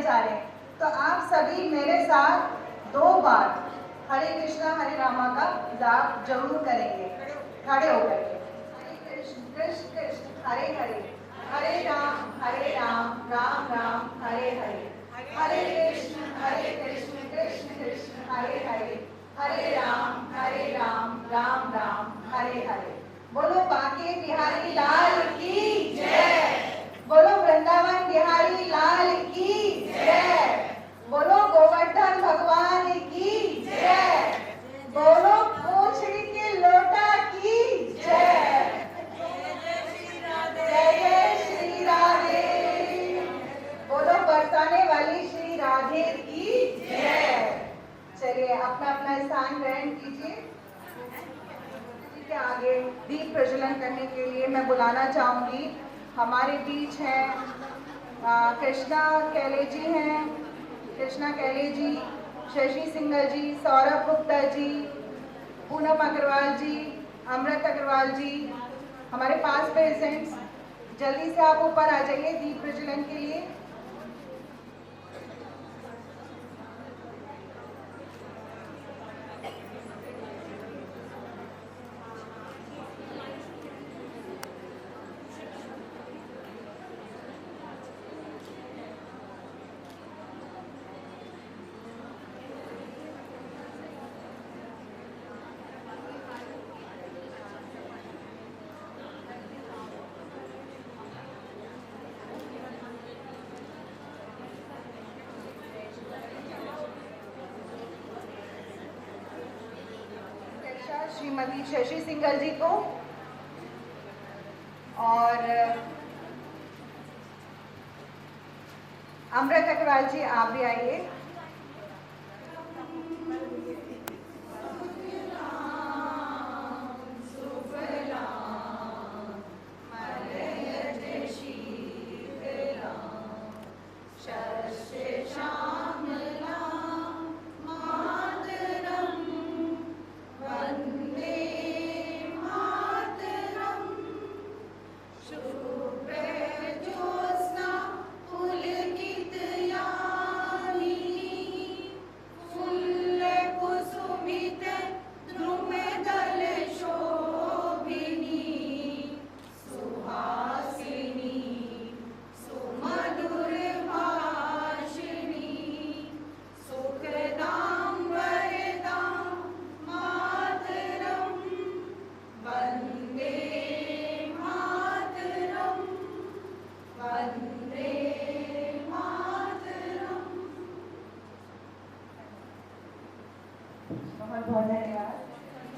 जा रहे हैं, तो आप सभी मेरे साथ 2 बार हरे कृष्णा हरे रामा का जाप जरूर करेंगे, खड़े होकर के। हरे कृष्ण कृष्ण कृष्ण हरे हरे, हरे राम राम राम हरे हरे, हरे कृष्ण कृष्ण कृष्ण हरे हरे, हरे राम राम राम हरे हरे। बोलो बांके बिहारी लाल की जय, बोलो वृंदावन बिहारी लाल की जय, बोलो गोवर्धन भगवान की जय, बोलो पूंछड़ी के लोटा की जय, जय जय श्री राधे, बोलो बरसाने वाली श्री राधे की जय। चलिए अपना अपना स्थान ग्रहण कीजिए। के आगे दीप प्रज्वलन करने के लिए मैं बुलाना चाहूंगी, हमारे बीच हैं कृष्णा कैले जी हैं, कृष्णा कैले जी, शशि सिंघल जी, सौरभ गुप्ता जी, पूनम अग्रवाल जी, अमृत अग्रवाल जी हमारे पास प्रेजेंट्स। जल्दी से आप ऊपर आ जाइए दीप प्रज्वलन के लिए। श्रीमती शशि सिंघल जी को और अमृत अग्रवाल जी आप भी आइए।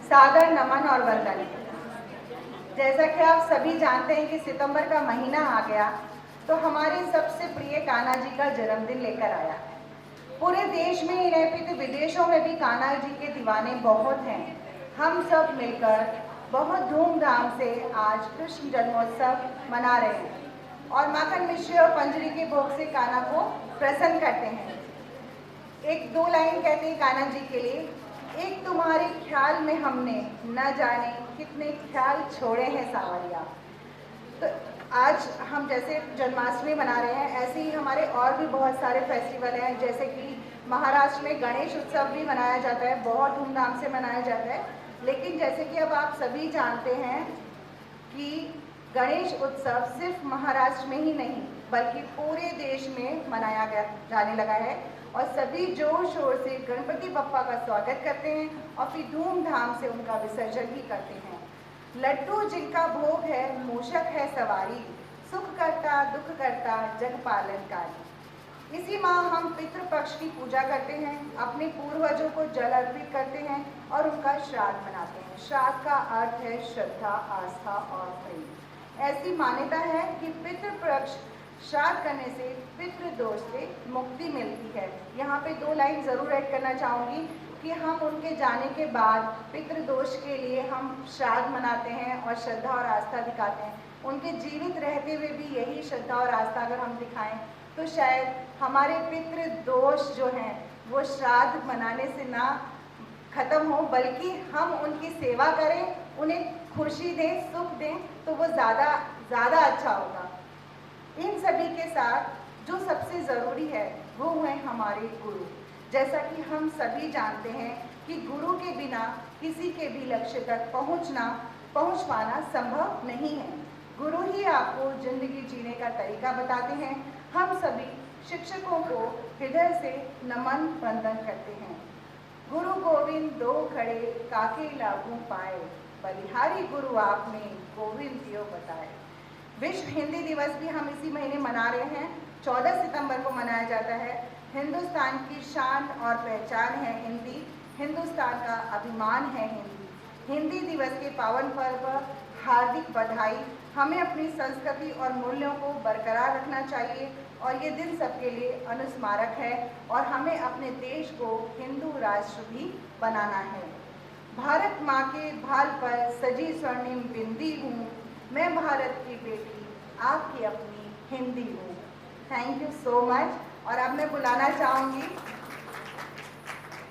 सादर नमन और वंदन। जैसा कि आप सभी जानते हैं कि सितंबर का महीना आ गया तो हमारे सबसे प्रिय कान्हा जी का जन्मदिन लेकर आया। पूरे देश में ही नहीं विदेशों में भी कान्हा जी के दीवाने बहुत हैं। हम सब मिलकर बहुत धूमधाम से आज कृष्ण जन्मोत्सव मना रहे हैं और माखन मिश्री और पंजरी के भोग से कान्हा को प्रसन्न करते हैं। 1-2 लाइन कहते हैं कान्हा जी के लिए, एक तुम्हारे ख्याल में हमने न जाने कितने ख्याल छोड़े हैं सावरिया। तो आज हम जैसे जन्माष्टमी मना रहे हैं, ऐसे ही हमारे और भी बहुत सारे फेस्टिवल हैं। जैसे कि महाराष्ट्र में गणेश उत्सव भी मनाया जाता है, बहुत धूमधाम से मनाया जाता है। लेकिन जैसे कि अब आप सभी जानते हैं कि गणेश उत्सव सिर्फ महाराष्ट्र में ही नहीं बल्कि पूरे देश में मनाया जाने लगा है और सभी जोर शोर से गणपति बप्पा का स्वागत करते हैं और फिर धूमधाम से उनका विसर्जन भी करते हैं। लड्डू जिनका भोग है, मूषक है सवारी, सुख करता दुख करता जग पालनकारी। इसी माह हम पितृपक्ष की पूजा करते हैं, अपने पूर्वजों को जल अर्पित करते हैं और उनका श्राद्ध मनाते हैं। श्राद्ध का अर्थ है श्रद्धा, आस्था और प्रेम। ऐसी मान्यता है कि पितृपक्ष श्राद्ध करने से पितृदोष से मुक्ति मिलती है। यहाँ पे 2 लाइन ज़रूर ऐड करना चाहूँगी कि हम उनके जाने के बाद पितृदोष के लिए हम श्राद्ध मनाते हैं और श्रद्धा और आस्था दिखाते हैं। उनके जीवित रहते हुए भी यही श्रद्धा और आस्था अगर हम दिखाएं तो शायद हमारे पितृदोष जो हैं वो श्राद्ध मनाने से ना खत्म हो, बल्कि हम उनकी सेवा करें, उन्हें खुशी दें, सुख दें, तो वो ज़्यादा अच्छा होगा। इन सभी के साथ जो सबसे ज़रूरी है वो हैं हमारे गुरु। जैसा कि हम सभी जानते हैं कि गुरु के बिना किसी के भी लक्ष्य तक पहुंच पाना संभव नहीं है। गुरु ही आपको जिंदगी जीने का तरीका बताते हैं। हम सभी शिक्षकों को हृदय से नमन वंदन करते हैं। गुरु गोविंद दो खड़े काके लागू पाए, बलिहारी गुरु आपने गोविंद दियो बताए। विश्व हिंदी दिवस भी हम इसी महीने मना रहे हैं। 14 सितंबर को मनाया जाता है। हिंदुस्तान की शान और पहचान है हिंदी, हिंदुस्तान का अभिमान है हिंदी। हिंदी दिवस के पावन पर्व पर हार्दिक बधाई। हमें अपनी संस्कृति और मूल्यों को बरकरार रखना चाहिए और ये दिन सबके लिए अनुस्मारक है और हमें अपने देश को हिंदू राष्ट्र भी बनाना है। भारत माँ के भाल पर सजी स्वर्णिम बिंदी हूँ, मैं भारत की बेटी आपकी अपनी हिंदी हूँ। Thank you so much. और अब मैं बुलाना चाहूँगी,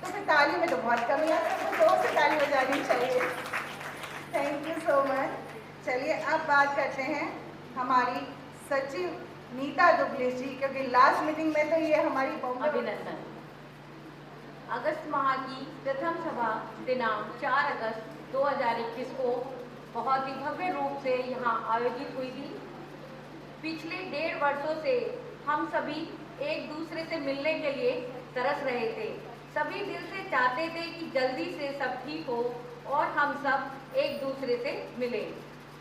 तो फिर ताली में तो बहुत कमी है, तो जोर से ताली बजानी चाहिए। Thank you so much. चलिए अब बात करते हैं हमारी सचिव नीता दुग्गलिश जी, क्योंकि लास्ट मीटिंग में तो ये हमारी अभिनंदन। अगस्त माह की प्रथम सभा दिनांक 4 अगस्त 2021 को बहुत ही भव्य रूप से यहाँ आयोजित हुई थी। पिछले 1.5 वर्षों से हम सभी एक दूसरे से मिलने के लिए तरस रहे थे। सभी दिल से चाहते थे कि जल्दी से सब ठीक हो और हम सब एक दूसरे से मिलें।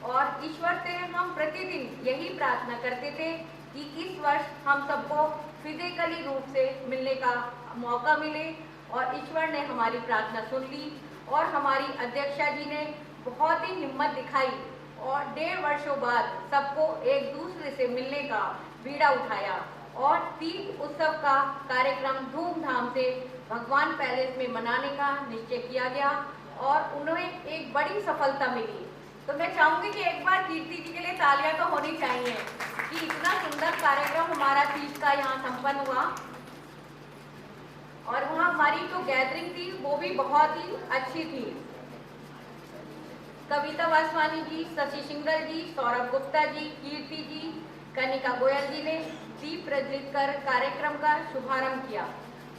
और ईश्वर से हम प्रतिदिन यही प्रार्थना करते थे कि इस वर्ष हम सबको फिजिकली रूप से मिलने का मौका मिले। और ईश्वर ने हमारी प्रार्थना सुन ली और हमारी अध्यक्षा जी ने बहुत ही हिम्मत दिखाई और 1.5 वर्षों बाद सबको एक दूसरे से मिलने का बीड़ा उठाया और तीज उत्सव का कार्यक्रम धूमधाम से भगवान पैलेस में मनाने का निश्चय किया गया और उन्हें एक बड़ी सफलता मिली। तो मैं चाहूंगी कि एक बार कीर्ति जी के लिए तालियां तो होनी चाहिए कि इतना सुंदर कार्यक्रम हमारा तीज का यहाँ संपन्न हुआ। और वहाँ हमारी जो गैदरिंग थी वो भी बहुत ही अच्छी थी। कविता वासवानी जी, शशि सिंगल जी, सौरभ गुप्ता जी, कीर्ति जी, कनिका गोयल जी ने दीप प्रज्वलित कर कार्यक्रम का शुभारंभ किया।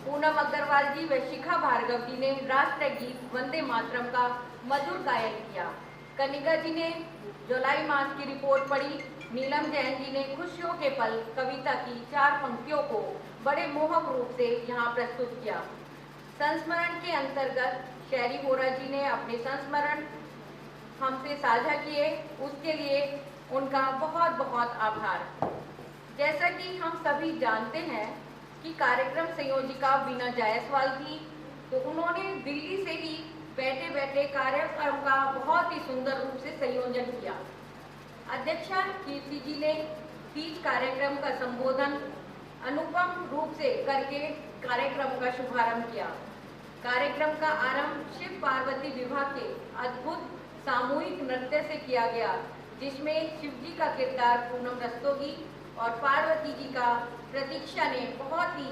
पूनम अग्रवाल जी व शिखा भार्गव जी ने राष्ट्रीय गीत वंदे मातरम का मधुर गायन किया। कनिका जी ने जुलाई मास की रिपोर्ट पढ़ी। नीलम जैन जी ने खुशियों के पल कविता की 4 पंक्तियों को बड़े मोहक रूप से यहाँ प्रस्तुत किया। संस्मरण के अंतर्गत शैरी होरा जी ने अपने संस्मरण हमसे साझा किए, उसके लिए उनका बहुत बहुत आभार। जैसा कि हम सभी जानते हैं कि कार्यक्रम संयोजिका बीना जायसवाल थी, तो उन्होंने दिल्ली से ही बैठे बैठे कार्यक्रम का बहुत ही सुंदर रूप से संयोजन किया। अध्यक्षा कीर्ति जी ने तीज कार्यक्रम का संबोधन अनुपम रूप से करके कार्यक्रम का शुभारंभ किया। कार्यक्रम का आरंभ शिव पार्वती विवाह के अद्भुत सामूहिक नृत्य से किया गया, जिसमें शिव जी का किरदार पूनम रस्तोगी और पार्वती जी का प्रतीक्षा ने बहुत ही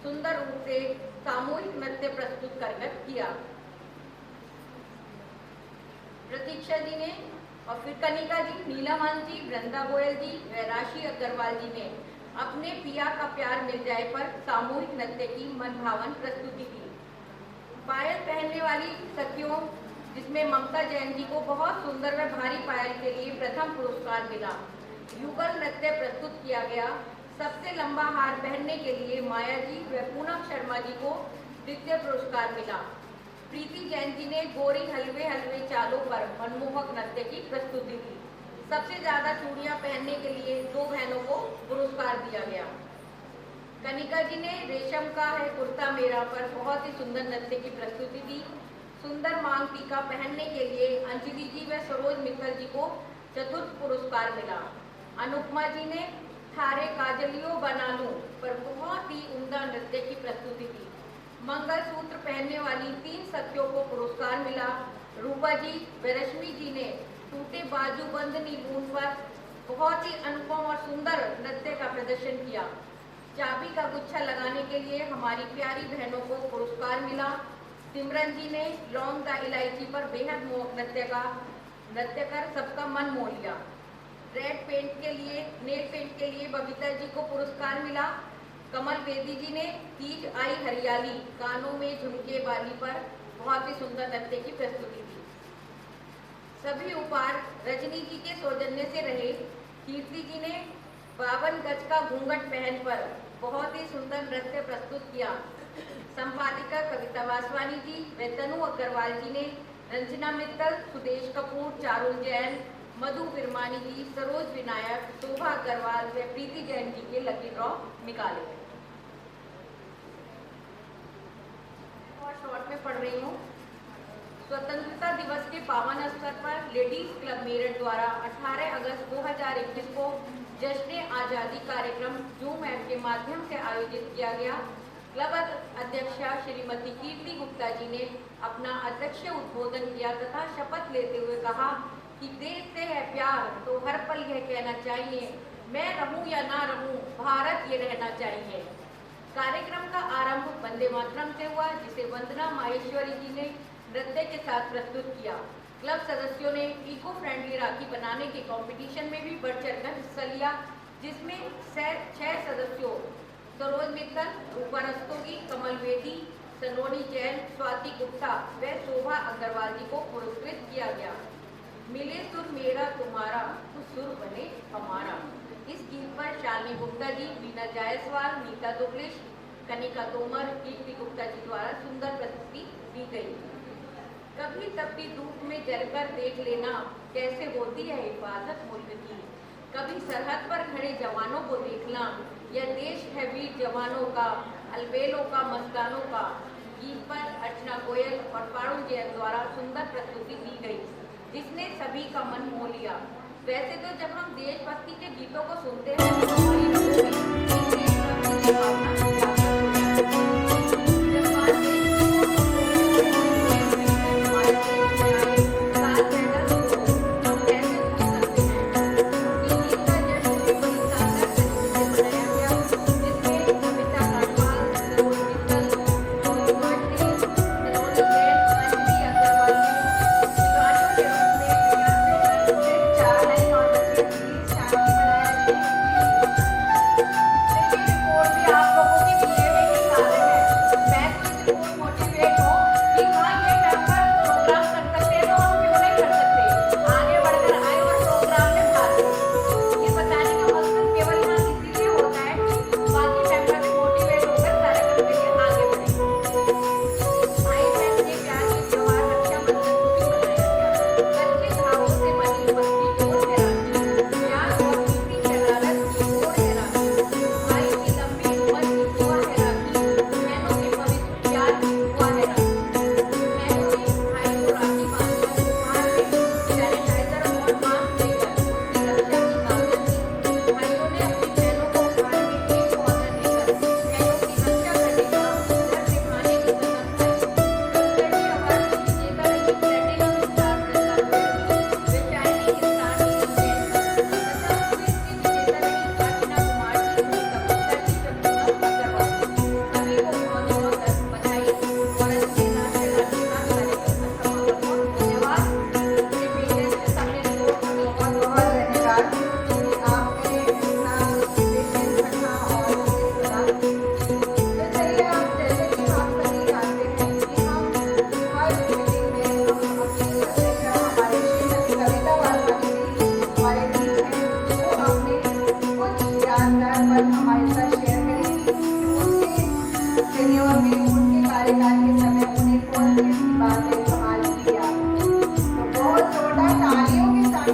सुंदर रूप से सामूहिक नृत्य प्रस्तुत कर किया। प्रतीक्षा जी ने और फिर कनिका जी, नीलम जी, वृंदा गोयल जी व राशि अग्रवाल जी ने अपने पिया का प्यार मिल जाए पर सामूहिक नृत्य की मनभावन प्रस्तुति की। पायल पहनने वाली सखियों, जिसमें ममता जैन जी को बहुत सुंदर व भारी पायल के लिए प्रथम पुरस्कार मिला। युगल नृत्य प्रस्तुत किया गया। सबसे लंबा हार पहनने के लिए माया जी व पूनम शर्मा जी को द्वितीय पुरस्कार मिला। प्रीति जैन जी ने गोरी हलवे हलवे चालों पर मनमोहक नृत्य की प्रस्तुति दी। सबसे ज्यादा चूड़ियां पहनने के लिए 2 बहनों को पुरस्कार दिया गया। कनिका जी ने रेशम का है कुर्ता मेरा पर बहुत ही सुंदर नृत्य की प्रस्तुति दी। सुंदर मांग टीका पहनने के लिए अंजलि जी व सरोज मित्तल जी को चतुर्थ पुरस्कार मिला। अनुपमा जी ने थारे काजलियो बना लूं पर बहुत ही उम्दा नृत्य की प्रस्तुति दी। मंगलसूत्र पहनने वाली 3 सखियों को पुरस्कार मिला। रूपा जी व रश्मि जी ने टूटे बाजूबंद नीलून पर बहुत ही अनुपम और सुंदर नृत्य का प्रदर्शन किया। चाबी का गुच्छा लगाने के लिए हमारी प्यारी बहनों को पुरस्कार मिला। सिमरन जी ने लौंग दा इलायची पर बेहद मोहक नृत्य कर सबका मन मोह लिया। रेड पेंट के लिए नेल पेंट के लिए बबीता जी को पुरस्कार मिला। कमल बेदी जी ने तीज आई हरियाली कानों में झुमके बाली पर बहुत ही सुंदर नृत्य की प्रस्तुति दी। सभी उपहार रजनी जी के सौजन्य से रहे। कीर्ति जी ने 52 गज का घूंघट पहन पर बहुत ही सुंदर नृत्य प्रस्तुत किया। संपादिका कविता वासवानी जी व तनु अग्रवाल जी ने रंजना मित्तल, सुदेश कपूर, चारुल जैन, मधु बिरमानी जी, सरोज विनायक, शोभा अग्रवाल व प्रीति जैन जी के लकी ड्रॉ निकाले। और शॉर्ट में पढ़ रही हूँ। स्वतंत्रता दिवस के पावन अवसर पर लेडीज क्लब मेरठ द्वारा 18 अगस्त 2021 को जश्न आज़ादी कार्यक्रम जूम ऐप के माध्यम से आयोजित किया गया। क्लब अध्यक्षा श्रीमती कीर्ति गुप्ता जी ने अपना अध्यक्षीय उद्बोधन किया तथा शपथ लेते हुए कहा कि देश से है प्यार तो हर पल यह कहना चाहिए, मैं रहूं या ना रहूं, भारत ये रहना चाहिए। कार्यक्रम का आरंभ वंदे मातरम से हुआ, जिसे वंदना माहेश्वरी जी ने नृत्य के साथ प्रस्तुत किया। क्लब सदस्यों ने इको फ्रेंडली राखी बनाने के कंपटीशन में भी बढ़ चढ़कर हिस्सा लिया, जिसमें 6 सदस्यों सरोज मित्तल, रूपा रस्तोगी, कमल बेदी, सनोनी जैन, स्वाति गुप्ता व शोभा अग्रवाल जी को पुरस्कृत किया गया। मिले सुर मेरा तुम्हारा तो सुर बने हमारा। इस गीत पर शालिनी गुप्ता जी, वीना जायसवाल, नीता दुग्लिश, कनिका तोमर, कीर्ति गुप्ता जी द्वारा सुंदर प्रस्तुति दी गई। कभी तपती धूप में जलकर देख लेना कैसे होती है हिफाजत मुल्क की। कभी सरहद पर खड़े जवानों को देखना, यह देश है वीर जवानों का, अलबेलों का, मस्तानों का। गीत पर अर्चना गोयल और पारुल जैन द्वारा सुंदर प्रस्तुति दी गई, जिसने सभी का मन मोह लिया। वैसे तो जब हम देशभक्ति के गीतों को सुनते हैं तो हमारी रगों में देशभक्ति की भावना जागृत हो जाती है। जब बात हमारे देश में आए, साथ पैदा हम कैसे भूल सकते हैं। उनके गीत का जश्न बड़ी शानदार तरीके से मनाया गया, जिसमें कविता काटवाल, सरोज मित्तल, गौरी वाटनी, सरोज जैन, अंजलि अग्रवाल जी खिलाड़ियों के रूप में सिर्फ 4 लाइन और बची थी। शांति बनाया देखिए रिपोर्ट भी आप लोगों के दिए हुए ही कारण है। मैं तो इस रिपोर्ट मोटिवेट हूँ कि हाँ ये टाइम पर प्रोग्राम कर सकते हैं तो हम क्यों नहीं कर सकते, आगे बढ़कर आए और प्रोग्राम में भाग लें। ये बताने का मकसद केवल यहाँ इसीलिए होता है कि बाकी मेंबर भी मोटिवेट होकर कार्यक्रम के लिए आगे बढ़ें। भाई बहन के प्यार के त्योहार रक्षाबंधन को भी मनाया गया। कच्चे धागों से बनी बस्ती की ओर है राखी, प्यार और प्रीति की अदालत की ओर है राखी। भाई की लंबी उम्र की दुआ है राखी, बहनों के पवित्र प्यार की दुआ है राखी। बहनों ने भाई को राखी बांधकर उपहार में सैनिटाइजर और मास्क देकर उसकी रक्षा की कामना की। भाइयों ने अपनी बहनों को उपहार में एक पौधा देकर बहनों की रक्षा करने का डर दिखाने की कसम खाई। बहुत बहुत धन्यवाद कि आपने इतना पेशेंस रखा और मुझे सुना। तो चलिए आप जैसे कि आप सभी जानते हैं कि हम हर मीटिंग में हम अपनी अध्यक्षा हमारे श्रीमती कविता वासवानी जी हमारे बीच हैं, वो अपने कुछ यादगार पल हमारे साथ शेयर करेंगी कि उनके टेन्योर में, उनके कार्यकाल के समय उन्हें कौन सी ऐसी बातें जो आज भी याद हैं। तो बहुत जोरदार तालियों के साथ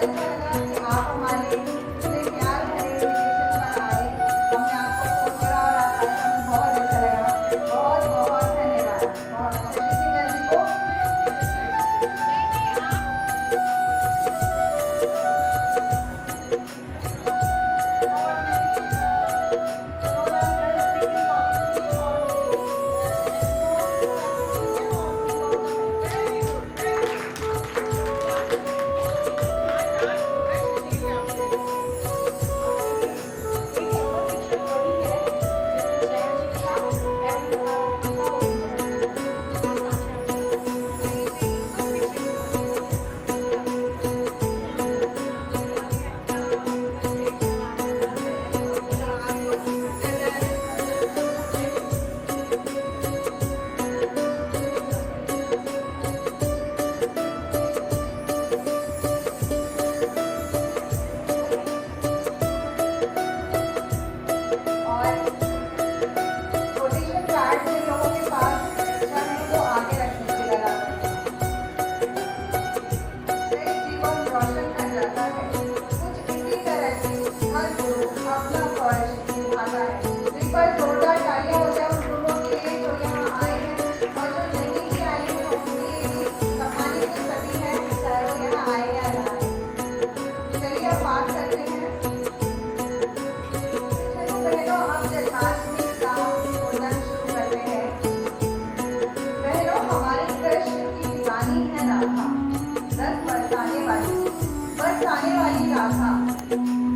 अच्छा लगा कि आप हमारे इतने प्यार भरे इनविटेशन पर आए। हमने आपको फोन करा और आप आए, हमें बहुत अच्छा लगा। बहुत बहुत धन्यवाद। बहुत सिंगर जी को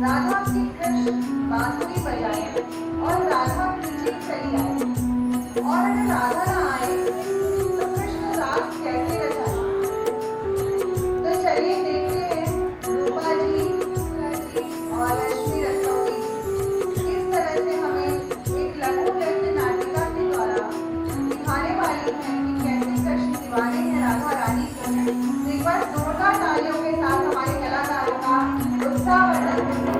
राधा की कृष्ण बांसुरी बजाए और राधा पीछे चली आए, और अगर राधा ना आए तो कृष्ण राग कैसे रचाए। तो चलिए देखते हैं रूपा जी और लक्ष्मी रस्तोगी किस तरह से हमें एक लघु नृत्य नाटिका के द्वारा दिखाने वाली है कि कैसे कृष्ण दीवाने हैं राधा रानी को। एक बार जोरदार तालियों के साथ हमारे कलाकारों का उत्साहवर्धन